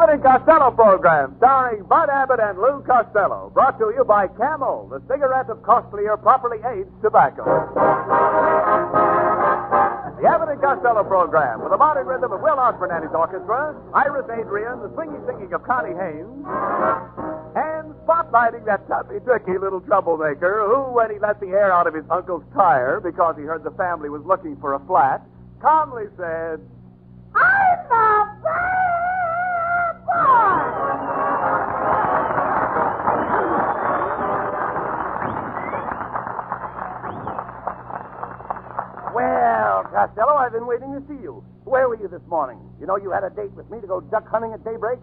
Abbott and Costello program, starring Bud Abbott and Lou Costello. Brought to you by Camel, the cigarette of costlier, properly aged tobacco. The Abbott and Costello program, with the modern rhythm of Will Osborne and his orchestra, Iris Adrian, the swingy singing of Connie Haynes, and spotlighting that toughy, tricky little troublemaker who, when he let the air out of his uncle's tire because he heard the family was looking for a flat, calmly said, I'm a bad boy! Well, Costello, I've been waiting to see you. Where were you this morning? You know you had a date with me to go duck hunting at daybreak?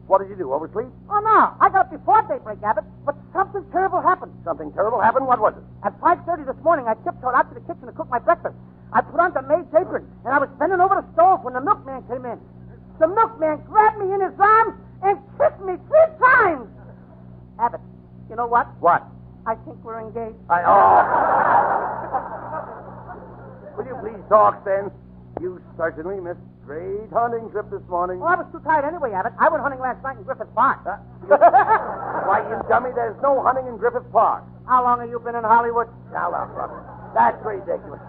What did you do, oversleep? Oh, no. I got up before daybreak, Abbott, but something terrible happened. Something terrible happened? What was it? At 5:30 this morning, I tiptoed out to the kitchen to cook my breakfast. I put on the maid's apron, and I was bending over the stove when the milkman came in. The milkman grabbed me in his arms and kissed me 3 times. Abbott, you know what? What? I think we're engaged. Will you please talk, then? You certainly missed a great hunting trip this morning. Well, I was too tired anyway, Abbott. I went hunting last night in Griffith Park. Why, you dummy, there's no hunting in Griffith Park. How long have you been in Hollywood? Now, look, that's ridiculous.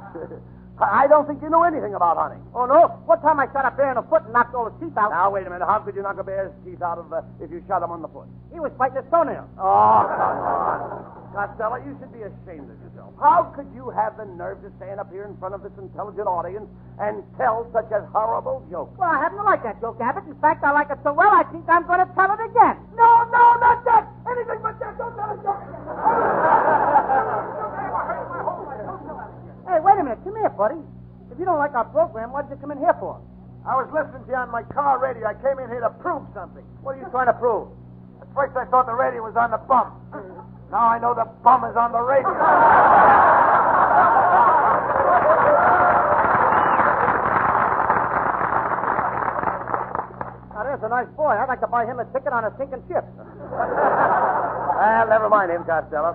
I don't think you know anything about hunting. Oh, no? One time I shot a bear in the foot and knocked all his teeth out. Now, wait a minute. How could you knock a bear's teeth out of if you shot him on the foot? He was biting his toenail. Oh, come on. Costello, you should be ashamed of yourself. How could you have the nerve to stand up here in front of this intelligent audience and tell such a horrible joke? Well, I happen to like that joke, Abbott. In fact, I like it so well, I think I'm going to tell it again. No, not that. Anything but that. Don't tell a joke. Hey, wait a minute. Come here, buddy. If you don't like our program, what did you come in here for? I was listening to you on my car radio. I came in here to prove something. What are you trying to prove? At first, I thought the radio was on the bum. Now I know the bum is on the radio. Now, there's a nice boy. I'd like to buy him a ticket on a sinking ship. Well, never mind him, Costello.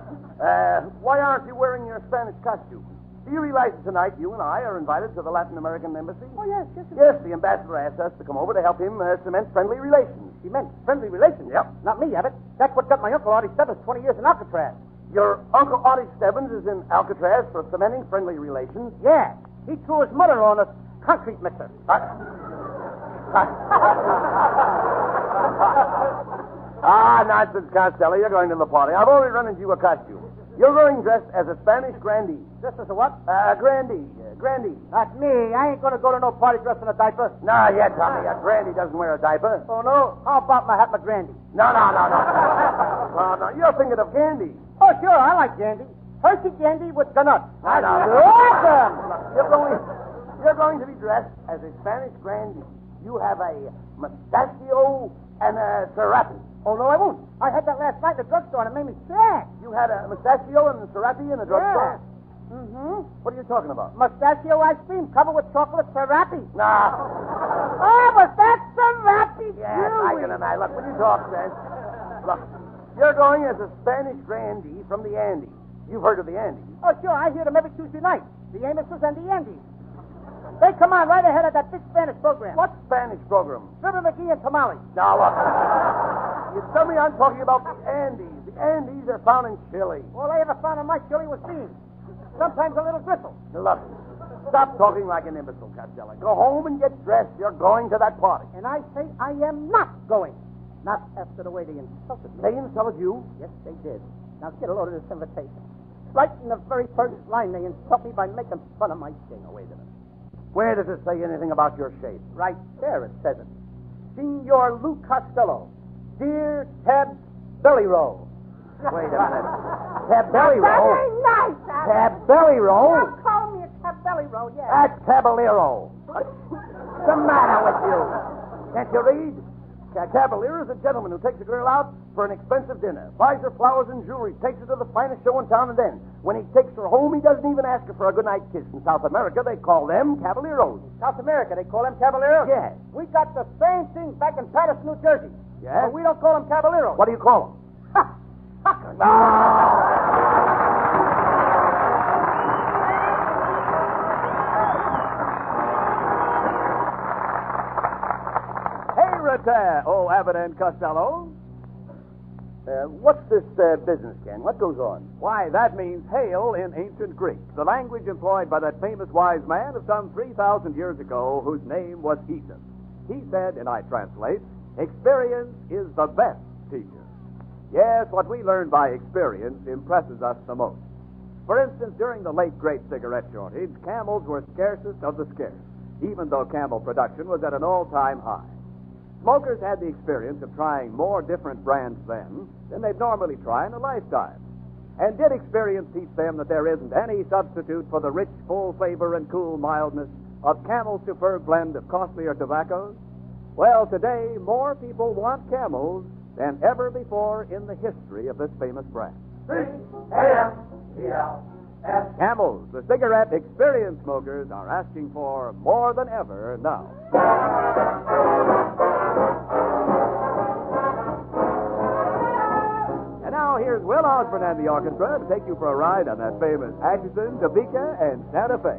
Why aren't you wearing your Spanish costume? Do you realize that tonight you and I are invited to the Latin American Embassy? Oh, yes. Yes, the ambassador asked us to come over to help him cement friendly relations. Cement friendly relations? Yep. Not me, Abbott. That's what got my uncle Artie Stebbins 20 years in Alcatraz. Your Uncle Artie Stebbins is in Alcatraz for cementing friendly relations? Yeah. He threw his mother on a concrete mixer. Nonsense, Costello. You're going to the party. I've already run into you a costume. You're going dressed as a Spanish grandee. Dressed as a what? Grandee. Not me. I ain't going to go to no party dressed in a diaper. Nah, yeah, Tommy. A grandee doesn't wear a diaper. Oh, no? How about Mahatma Gandhi? No. No, you're thinking of Gandhi. Oh, sure. I like Gandhi. Hershey Gandhi with the nuts. I know. Awesome. You're going to be dressed as a Spanish grandee. You have a mustachio and a serape. Oh, no, I won't. I had that last night in the drugstore, and it made me sad. You had a mustachio and a serape in the drugstore? Yeah. Mm-hmm. What are you talking about? Mustachio ice cream covered with chocolate serape. Nah. Oh, was that serape? Yes, I can imagine. Look, when you talk, Spence. Look, you're going as a Spanish grandee from the Andes. You've heard of the Andes. Oh, sure. I hear them every Tuesday night. The Amoses and the Andes. They come on right ahead of that big Spanish program. What Spanish program? Fibber McGee and Tamales. Now, look. You tell me I'm talking about the Andes. The Andes are found in Chile. All I ever found on my chili was beans. Sometimes a little gristle. Look, stop talking like an imbecile, Costello. Go home and get dressed. You're going to that party. And I say I am not going. Not after the way they insulted me. They insulted you? Yes, they did. Now get a load of this invitation. Right in the very first line, they insult me by making fun of my shape. Now, wait a minute. Where does it say anything about your shape? Right there it says it. Senor Lou Costello. Dear Tab Belly Roll. Wait a minute. Tab Belly Roll? Very nice, Abbott. Tab Belly Roll? You're calling me a Tab Belly Roll, yeah. That's Caballero. What's the matter with you? Can't you read? Caballero is a gentleman who takes a girl out for an expensive dinner, buys her flowers and jewelry, takes her to the finest show in town, and then, when he takes her home, he doesn't even ask her for a goodnight kiss. In South America, they call them caballeros. South America, they call them caballeros? Yes. We got the same thing back in Patterson, New Jersey. Yes? But we don't call them caballeros. What do you call them? Suckers. Forte, oh Abbott and Costello. What's this business, Ken? What goes on? Why, that means hail in ancient Greek, the language employed by that famous wise man of some 3,000 years ago whose name was Aesop. He said, and I translate, experience is the best teacher. Yes, what we learn by experience impresses us the most. For instance, during the late great cigarette shortage, Camels were scarcest of the scarce, even though Camel production was at an all-time high. Smokers had the experience of trying more different brands then than they'd normally try in a lifetime. And did experience teach them that there isn't any substitute for the rich, full flavor and cool mildness of Camel's superb blend of costlier tobaccos? Well, today, more people want Camels than ever before in the history of this famous brand. C-A-M-E-L-S. Camels, the cigarette experience smokers, are asking for more than ever now. And now here's Will Osborne and the orchestra to take you for a ride on that famous Atchison, Topeka, and Santa Fe.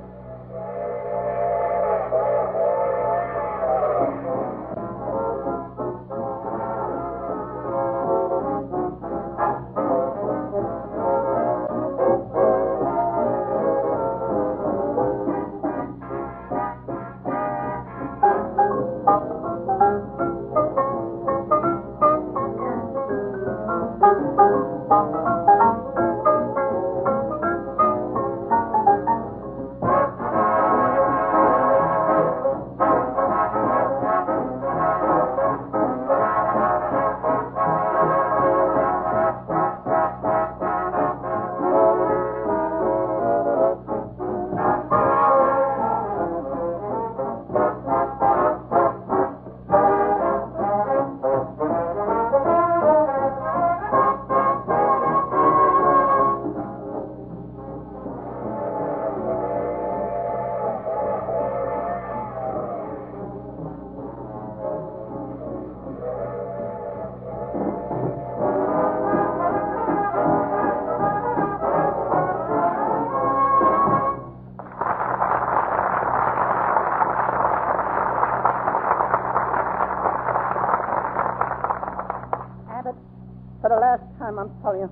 For the last time, I'm telling you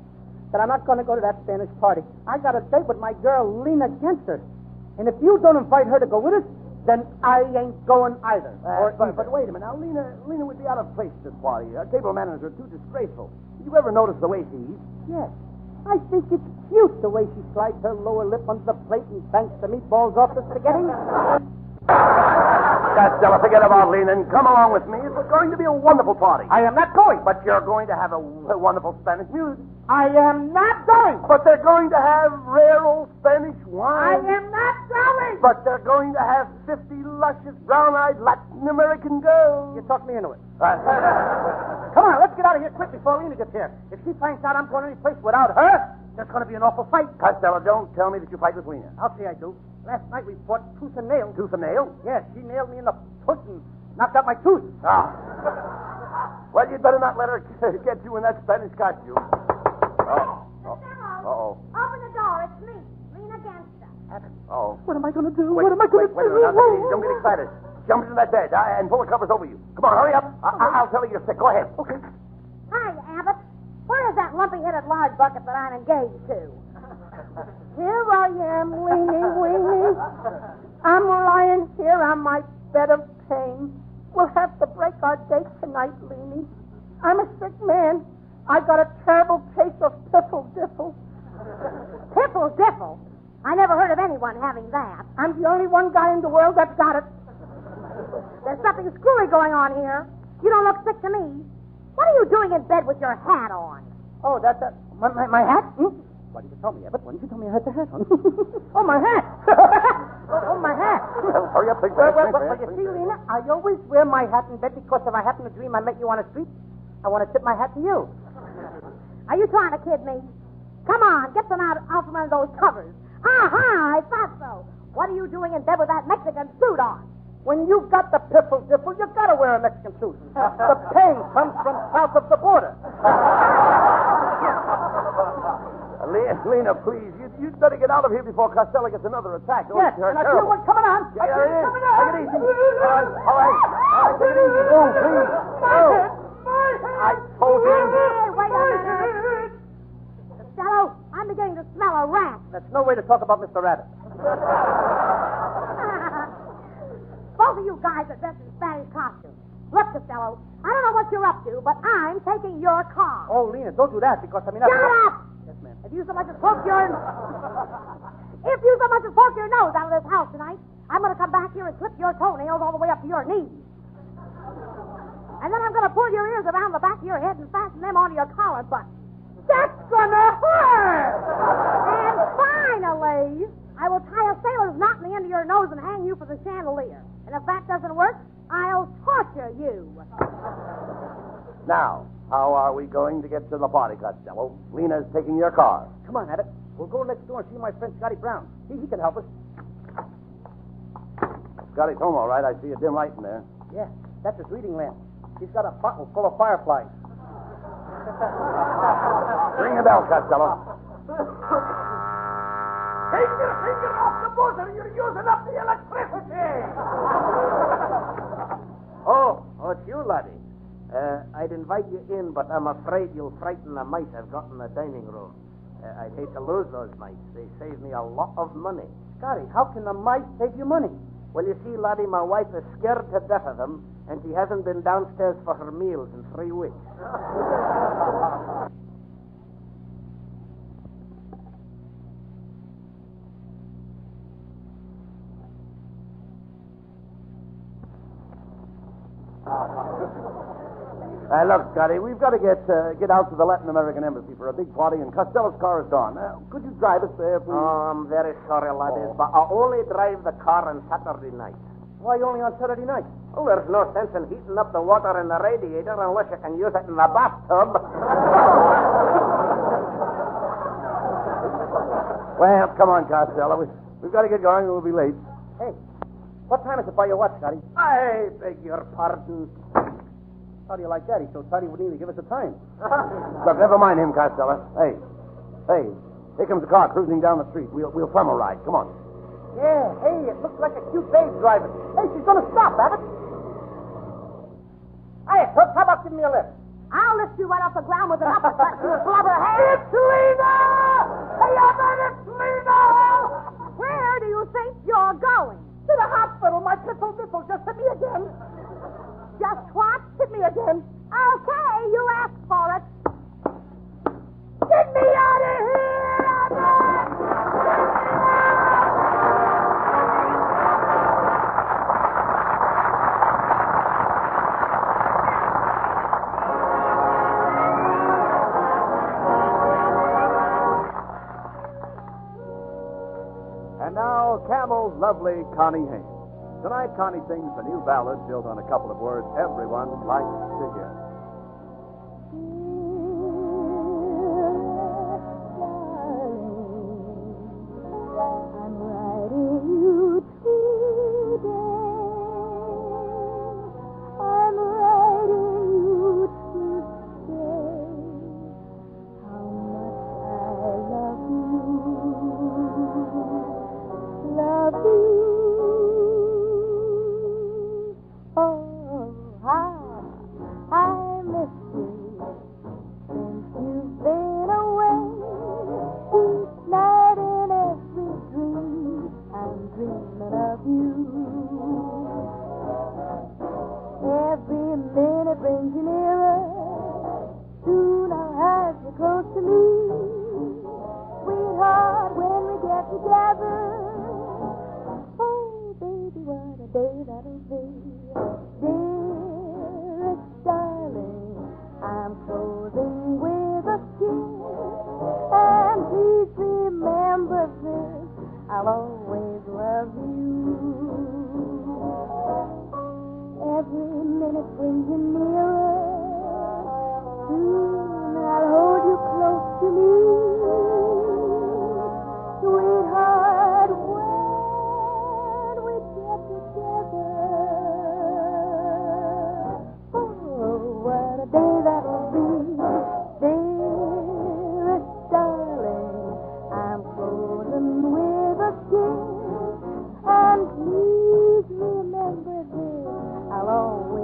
that I'm not going to go to that Spanish party. I got a date with my girl, Lena Genster. And if you don't invite her to go with us, then I ain't going either. But wait a minute. Now, Lena would be out of place at this party. Our table manners are too disgraceful. Did you ever notice the way she eats? Yes. I think it's cute the way she slides her lower lip under the plate and banks the meatballs off the spaghetti. Costello, forget about Lena and come along with me. It's going to be a wonderful party. I am not going. But you're going to have a wonderful Spanish music. I am not going. But they're going to have rare old Spanish I wine. am not going. But they're going to have 50 luscious, brown-eyed Latin American girls. You talked me into it. Come on, let's get out of here quick before Lena gets here. If she finds out I'm going any place without her, there's going to be an awful fight. Costello, don't tell me that you fight with Lena. I'll say I do. Last night we fought tooth and nail. Tooth and nail? Yes, she nailed me in the foot and knocked out my tooth. Ah. Well, you'd better not let her get you in that Spanish costume. Uh-oh. Open the door. It's me, Lena Genster. Oh. What am I going to do? Wait, What am I going to do? Wait a minute. Now, don't get excited. Jump into that bed and pull the covers over you. Come on, hurry up. I'll tell her you're sick. Go ahead. Okay. Hi, Abbott. Where is that lumpy-headed lard bucket that I'm engaged to? Here I am, weenie. I'm lying here on my bed of pain. We'll have to break our date tonight, Leanie. I'm a sick man. I got a terrible case of piffle-diffle. Piffle-diffle? I never heard of anyone having that. I'm the only one guy in the world that's got it. There's something screwy going on here. You don't look sick to me. What are you doing in bed with your hat on? Oh, that's my hat? Why didn't you tell me, Abbott? Why didn't you tell me I had the hat on? Oh, my hat. Oh, my hat. Well, hurry up. Well, you see, Lena, I always wear my hat in bed because if I happen to dream I met you on the street, I want to tip my hat to you. Are you trying to kid me? Come on, get them out from under those covers. I thought so. What are you doing in bed with that Mexican suit on? When you've got the piffle-diffle, you've got to wear a Mexican suit. The pain comes from south of the border. Lena, please, you'd better get out of here before Costello gets another attack. Yes, and I feel one coming on. Yeah, there it is. Take it easy. All right. Take it easy. Go, please. Go. I told you. Hey, wait a minute. Costello, I'm beginning to smell a rat. That's no way to talk about Mr. Abbott. Both of you guys are dressed in Spanish costumes. Look, Costello, I don't know what you're up to, but I'm taking your car. Oh, Lena, don't do that because, Shut up! Yes, ma'am. If you so much as poke your nose out of this house tonight, I'm going to come back here and clip your toenails all the way up to your knees. And then I'm going to pull your ears around the back of your head and fasten them onto your collar button. That's going to hurt! And finally, I will tie a sailor's knot in the end of your nose and hang you for the chandelier. And if that doesn't work, I'll torture you. Now, how are we going to get to the party, Costello? Lena's taking your car. Come on, Abbott. We'll go next door and see my friend Scotty Brown. He can help us. Scotty's home, all right. I see a dim light in there. Yeah, that's his reading lamp. He's got a bottle full of fireflies. Ring the bell, Costello. Take your finger off the buzzer. You're using up the electricity. Oh, it's you, laddie. I'd invite you in, but I'm afraid you'll frighten the mice I've got in the dining room. I'd hate to lose those mice. They save me a lot of money. Scotty, how can the mice save you money? Well, you see, laddie, my wife is scared to death of them, and she hasn't been downstairs for her meals in 3 weeks. Look, Scotty, we've got to get out to the Latin American Embassy for a big party, and Costello's car is gone. Could you drive us there, please? Oh, I'm very sorry, laddie, but I only drive the car on Saturday night. Why only on Saturday night? Well, there's no sense in heating up the water in the radiator unless you can use it in the bathtub. Well, come on, Costello. We've got to get going or we'll be late. Hey, what time is it by your watch, Scotty? I beg your pardon. How do you like that? He's so tight he wouldn't even give us a time. Look, never mind him, Costello. Hey, here comes a car cruising down the street. We'll thumb a ride. Come on. Yeah, hey, it looks like a cute babe driving. Hey, she's going to stop, Abbott. Hey, Toots, how about giving me a lift? I'll lift you right off the ground with an uppercut, you blubberhead. It's Lena! Hey, Abbott, it's Lena! Where do you think you're going? To the hospital. My piffle just hit me again. Just what? Hit me again. Okay, you asked for it. Get me out of here, Abbott! And now, Camel's lovely Connie Haynes. Tonight, Connie sings a new ballad built on a couple of words everyone likes to hear. I'm writing you today. I'm writing you to say how much I love you. Love you. Oh, how I miss you since you've been away. Each night in every dream, I'm dreaming of you. Every minute brings you nearer. Soon I'll have you close to me. Sweetheart, when we get together, oh, baby, what a day that'll be. Dearest darling, I'm closing with a kiss. And please remember this, I'll always love you. Every minute brings you nearer. Soon I'll hold you close to me. Sweetheart, when we get together, oh, what a day that'll be. Dearest darling, I'm closing with a kiss. And please remember this, I'll always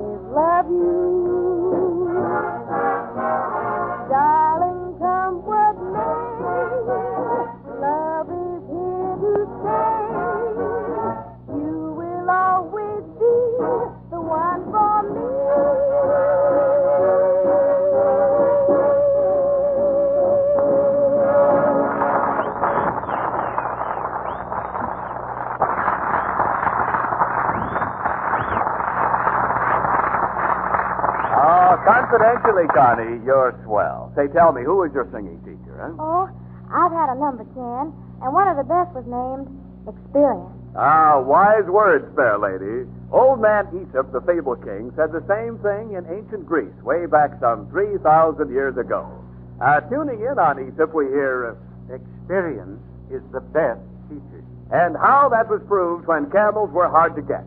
Actually, Connie, you're swell. Say, tell me, who was your singing teacher, huh? Oh, I've had a number 10, and one of the best was named Experience. Ah, wise words, fair lady. Old man Aesop, the fable king, said the same thing in ancient Greece, way back some 3,000 years ago. Tuning in on Aesop, we hear, experience is the best teacher. And how that was proved when camels were hard to get.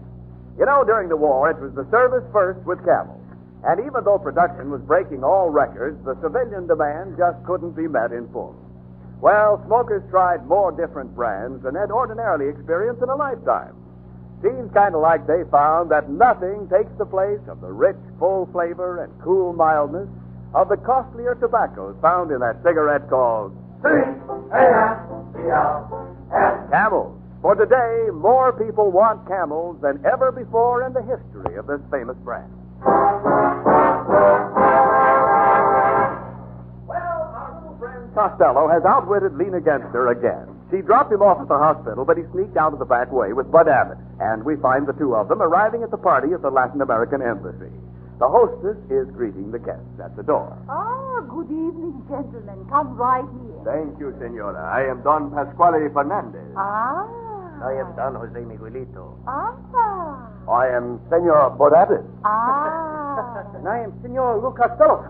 You know, during the war, it was the service first with camels. And even though production was breaking all records, the civilian demand just couldn't be met in full. Well, smokers tried more different brands than they'd ordinarily experience in a lifetime. Seems kind of like they found that nothing takes the place of the rich, full flavor and cool mildness of the costlier tobaccos found in that cigarette called Camels. For today, more people want Camels than ever before in the history of this famous brand. Costello has outwitted Lena Genster again. She dropped him off at the hospital, but he sneaked out of the back way with Bud Abbott, and we find the two of them arriving at the party at the Latin American Embassy. The hostess is greeting the guests at the door. Ah, good evening, gentlemen. Come right here. Thank you, senora. I am Don Pasquale Fernandez. Ah. I am Don Jose Miguelito. Ah. I am Senor Bud Abbott. Ah. And I am Senor Lou Costello.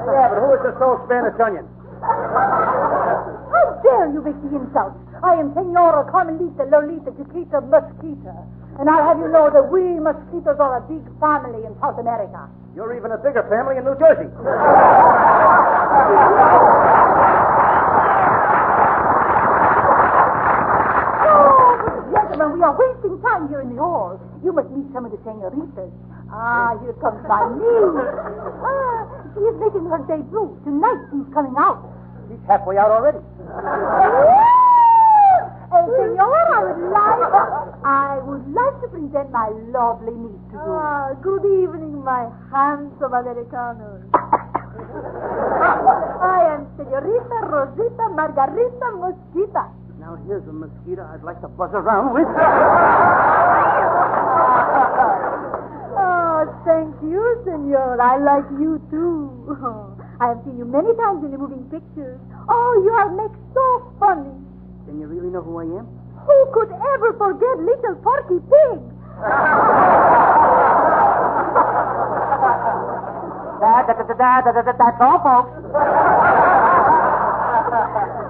Yeah, but who is this old Spanish onion? How dare you make the insult? I am Senora Carmelita Lolita Chiquita Mosquita. And I'll have you know that we mosquitoes are a big family in South America. You're even a bigger family in New Jersey. Gentlemen, we are wasting time here in the hall. You must meet some of the senoritas. Ah, here comes my niece. Ah, she is making her debut. Tonight she's coming out. She's halfway out already. Senor, I would like to present my lovely niece to you. Ah, good evening, my handsome Americanos. I am Senorita Rosita Margarita Mosquita. Now here's a mosquito I'd like to buzz around with. Oh, thank you, senor. I like you, too. I have seen you many times in the moving pictures. Oh, you are make so funny. Then you really know who I am? Who could ever forget little Porky Pig? That's all, folks.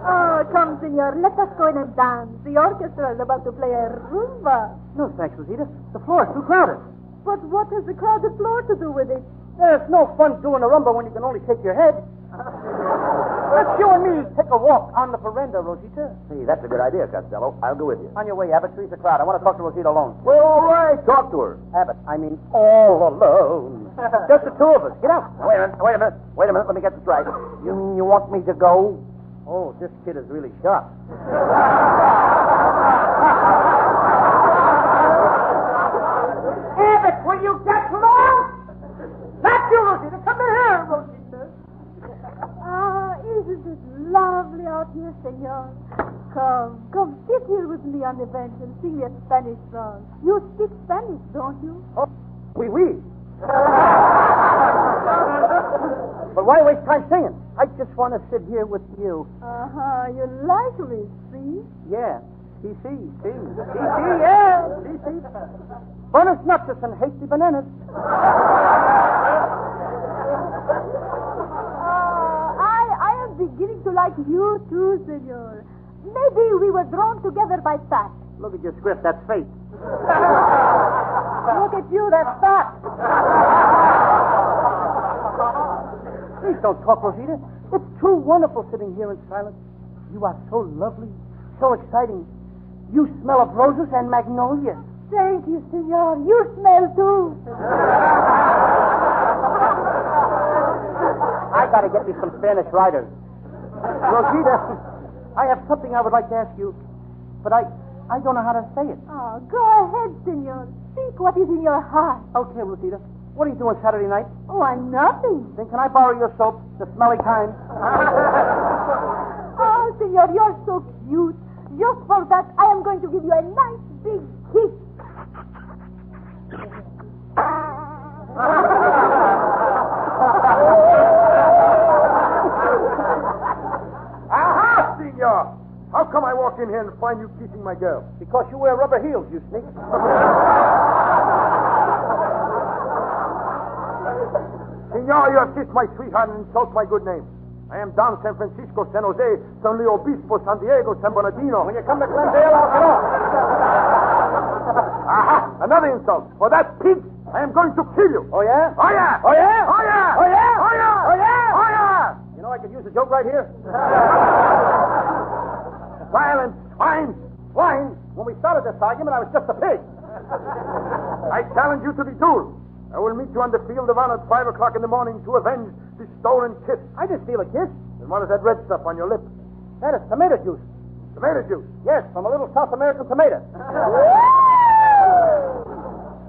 Oh, come, senor. Let us go in and dance. The orchestra is about to play a rumba. No, thanks, Rosita. The floor is too crowded. But what has the crowded floor to do with it? There's no fun doing a rumba when you can only shake your head. Let's you and me take a walk on the veranda, Rosita. Hey, that's a good idea, Costello. I'll go with you. On your way, Abbott. Three's a crowd. I want to talk to Rosita alone. Well, all right. Talk to her. Abbott, I mean all alone. Just the two of us. Get out. Wait a minute. Let me get this right. You mean you want me to go? Oh, this kid is really sharp. Abbott, will you get lost? That's you, Rosita. Come here, Rosita. Ah, isn't it lovely out here, senor? Come, sit here with me on the bench and sing me a Spanish song. You speak Spanish, don't you? Oh, oui. But why waste time singing? I just want to sit here with you. Uh-huh, you like me, see? Yeah. See. Yeah. See. Buenos noches and hasty bananas. I am beginning to like you too, senor. Maybe we were drawn together by fate. Look at your script. That's fate. Look at you, that's fate. Please don't talk, Rosita. It's too wonderful sitting here in silence. You are so lovely, so exciting. You smell of roses and magnolias. Thank you, senor. You smell too. I gotta get me some Spanish writers. Rosita, I have something I would like to ask you, but I don't know how to say it. Oh, go ahead, senor. Speak what is in your heart. Okay, Rosita. What are you doing Saturday night? Oh, I'm nothing. Then can I borrow your soap, the smelly kind? Oh, senor, you're so cute. Just for that, I am going to give you a nice big kiss. come I walk in here and find you kissing my girl? Because you wear rubber heels, you sneak. Senor, you have kissed my sweetheart and insult my good name. I am Don San Francisco, San Jose, San Luis Obispo, San Diego, San Bernardino. When you come to Glendale, I'll get off. Aha! Another insult. For that pig, I am going to kill you. Oh, yeah? Oh, yeah! Oh, yeah? Oh, yeah! Oh, yeah? Oh, yeah! Oh, yeah? Oh, yeah! You know, I could use a joke right here. Silence! Swine! Swine, when we started this argument, I was just a pig. I challenge you to the duel. I will meet you on the field of honor at 5 o'clock in the morning to avenge the stolen kiss. I didn't steal a kiss. And what is that red stuff on your lip? That is tomato juice. Tomato juice. Yes, from a little South American tomato.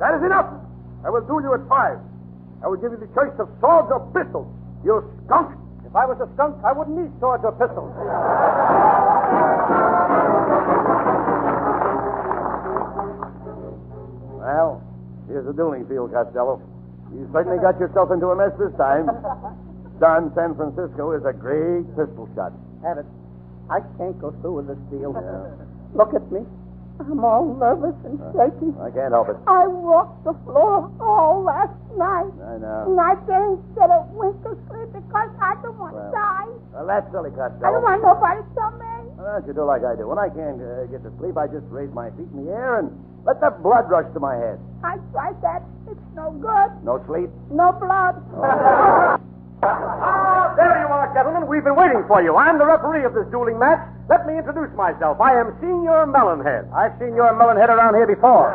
That is enough. I will duel you at 5. I will give you the choice of swords or pistols. You skunk. If I was a skunk, I wouldn't need swords or pistols. Well, here's the dueling field, Costello. You certainly got yourself into a mess this time. Don San Francisco is a great pistol shot. Abbott, I can't go through with this deal. Yeah. Look at me. I'm all nervous and shaky. I can't help it. I walked the floor all last night. I know. And I didn't get a wink of sleep because I don't want to die. Well, that's silly, Costello. I don't want nobody to tell me. Why don't you do like I do? When I can't get to sleep, I just raise my feet in the air and let the blood rush to my head. I tried that. It's no good. No sleep? No blood. There you are, gentlemen. We've been waiting for you. I'm the referee of this dueling match. Let me introduce myself. I am Senior Melonhead. I've seen your Melonhead around here before.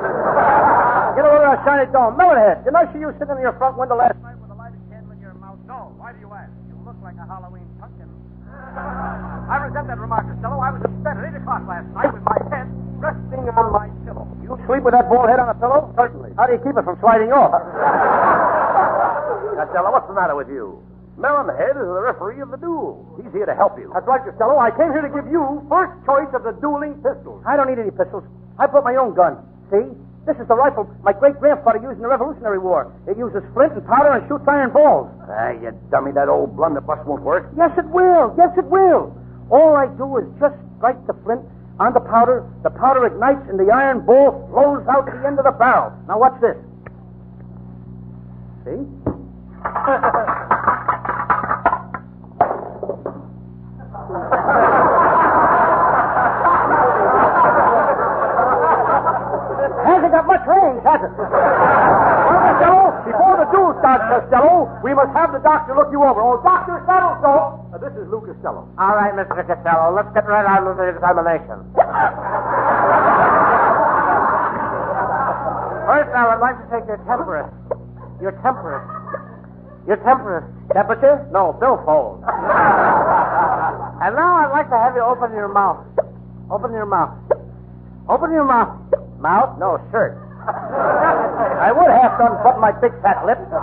Get over that shiny dome. Melonhead, didn't I see you sitting in your front window last night with a lighted candle in your mouth? No. Why do you ask? You look like a Halloween pumpkin. I resent that remark, Costello. I was in bed at 8 o'clock last night with my head resting on my pillow. You sleep with that bald head on a pillow? Certainly. How do you keep it from sliding off? Costello, what's the matter with you? Melonhead is the referee of the duel. He's here to help you. That's right, Costello. I came here to give you first choice of the dueling pistols. I don't need any pistols. I brought my own gun. See? This is the rifle my great-grandfather used in the Revolutionary War. It uses flint and powder and shoots iron balls. Ah, you dummy, that old blunderbuss won't work. Yes, it will. Yes, it will. All I do is just strike the flint on the powder ignites, and the iron ball flows out the end of the barrel. Now, watch this. See? Hasn't got much range, has it? Well, Costello, before the duel starts, Costello, we must have the doctor look you over. Oh, Doctor Saddlestone. This is Lou Costello. All right, Mr. Costello, let's get right on with the examination. First, I would like to take your temperature. Your temperature. Your temperature. Temperature? No, billfold. And now I'd like to have you open your mouth. Open your mouth. Open your mouth. Mouth? No, shirt. I would have to unbutton my big fat lips. Well,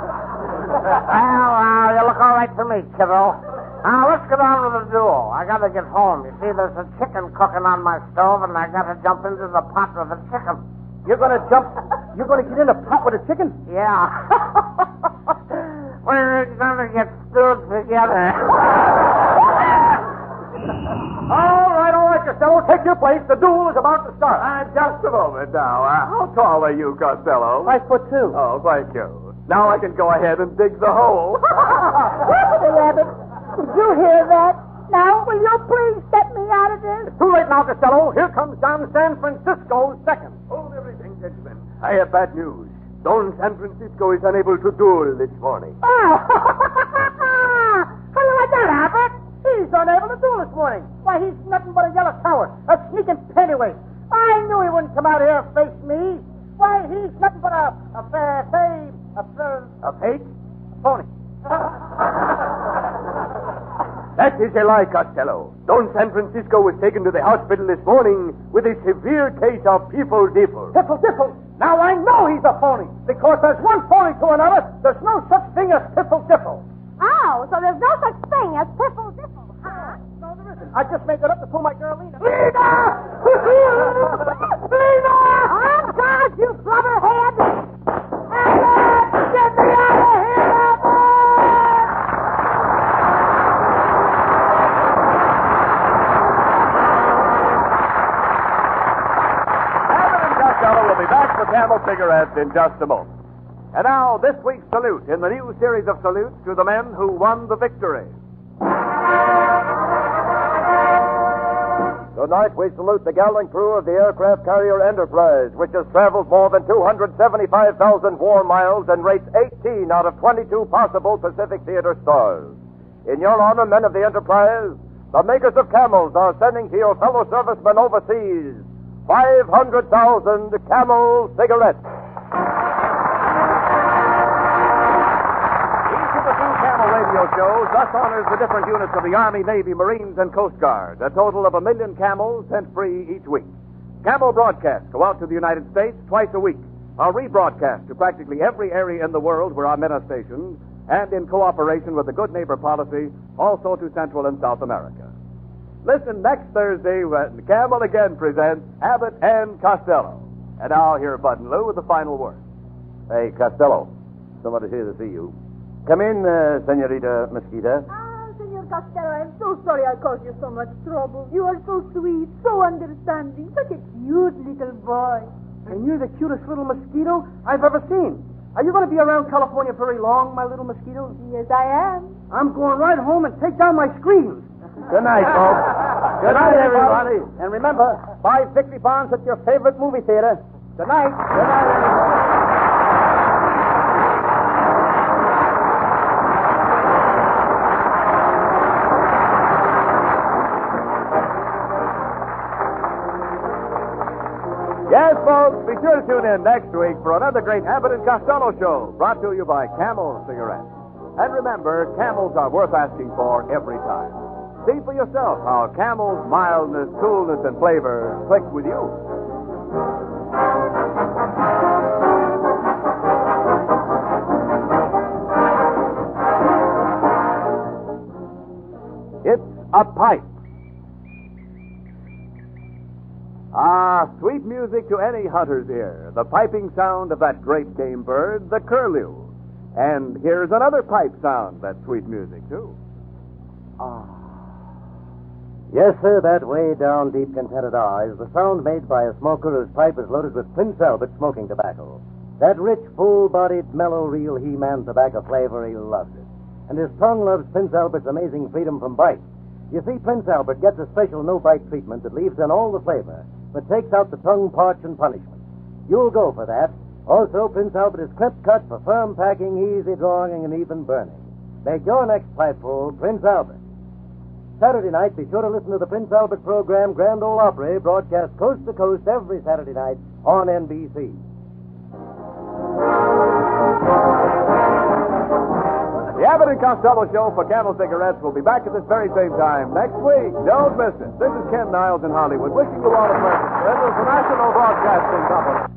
you look all right to me, kiddo. Now, let's get on with the duel. I gotta get home. You see, there's a chicken cooking on my stove, and I gotta jump into the pot with the chicken. You're gonna get in a pot with a chicken? Yeah. We're gonna get stewed together. All right, Costello. Take your place. The duel is about to start. Just a moment now. How tall are you, Costello? 5'2". Oh, thank you. Now I can go ahead and dig the hole. Rabbit, did you hear that? Now, will you please get me out of this? It's too late now, Costello. Here comes Don San Francisco second. Hold everything, gentlemen. I have bad news. Don San Francisco is unable to duel this morning. Oh, how do you like that, Abbott? He's unable to duel this morning. Why, he's nothing but a yellow coward, a sneaking pennyweight. I knew he wouldn't come out here and face me. Why, he's nothing but a fake? phony. That is a lie, Costello. Don San Francisco was taken to the hospital this morning with a severe case of piffle diffle. Piffle diffle. Now I know he's a phony, because there's one phony to another. There's no such thing as piffle diffle. Oh, so there's no such thing as piffle diffle, huh? No, there isn't. I just made it up to fool my girl, Lena. Lena! Lena! Oh, God, you blubberhead! Abbott! Get me out of here, Abbott! cigarettes in just a moment. And now, this week's salute in the new series of salutes to the men who won the victory. Tonight we salute the gallant crew of the aircraft carrier Enterprise, which has traveled more than 275,000 war miles and rates 18 out of 22 possible Pacific Theater stars. In your honor, men of the Enterprise, the makers of Camels are sending to your fellow servicemen overseas 500,000 Camel cigarettes. Each of the two Camel radio shows thus honors the different units of the Army, Navy, Marines, and Coast Guard, a total of 1 million Camels sent free each week. Camel broadcasts go out to the United States twice a week, are rebroadcast to practically every area in the world where our men are stationed, and in cooperation with the Good Neighbor policy, also to Central and South America. Listen next Thursday when Camel again presents Abbott and Costello. And now hear Bud and Lou with the final word. Hey, Costello, somebody's here to see you. Come in, Senorita Mosquita. Ah, Senor Costello, I'm so sorry I caused you so much trouble. You are so sweet, so understanding, such a cute little boy. And you're the cutest little mosquito I've ever seen. Are you going to be around California very long, my little mosquito? Yes, I am. I'm going right home and take down my screens. Good night, folks. Good night, everybody. And remember, buy 50 pounds at your favorite movie theater. Good night. Good night, everybody. Yes, folks, be sure to tune in next week for another great Abbott and Costello show, brought to you by Camel Cigarettes. And remember, Camels are worth asking for every time. See for yourself how Camel's mildness, coolness, and flavor click with you. It's a pipe. Ah, sweet music to any hunter's ear. The piping sound of that great game bird, the curlew. And here's another pipe sound, that's sweet music, too. Yes, sir, that way down deep, contented R is the sound made by a smoker whose pipe is loaded with Prince Albert smoking tobacco. That rich, full-bodied, mellow, real He-Man tobacco flavor, he loves it. And his tongue loves Prince Albert's amazing freedom from bite. You see, Prince Albert gets a special no-bite treatment that leaves in all the flavor, but takes out the tongue parch and punishment. You'll go for that. Also, Prince Albert is clip-cut for firm packing, easy drawing, and even burning. Make your next pipeful Prince Albert. Saturday night, be sure to listen to the Prince Albert program, Grand Ole Opry, broadcast coast to coast every Saturday night on NBC. The Abbott and Costello show for Camel Cigarettes will be back at this very same time next week. Don't miss it. This is Ken Niles in Hollywood, wishing you all a pleasant. This is the National Broadcasting Company.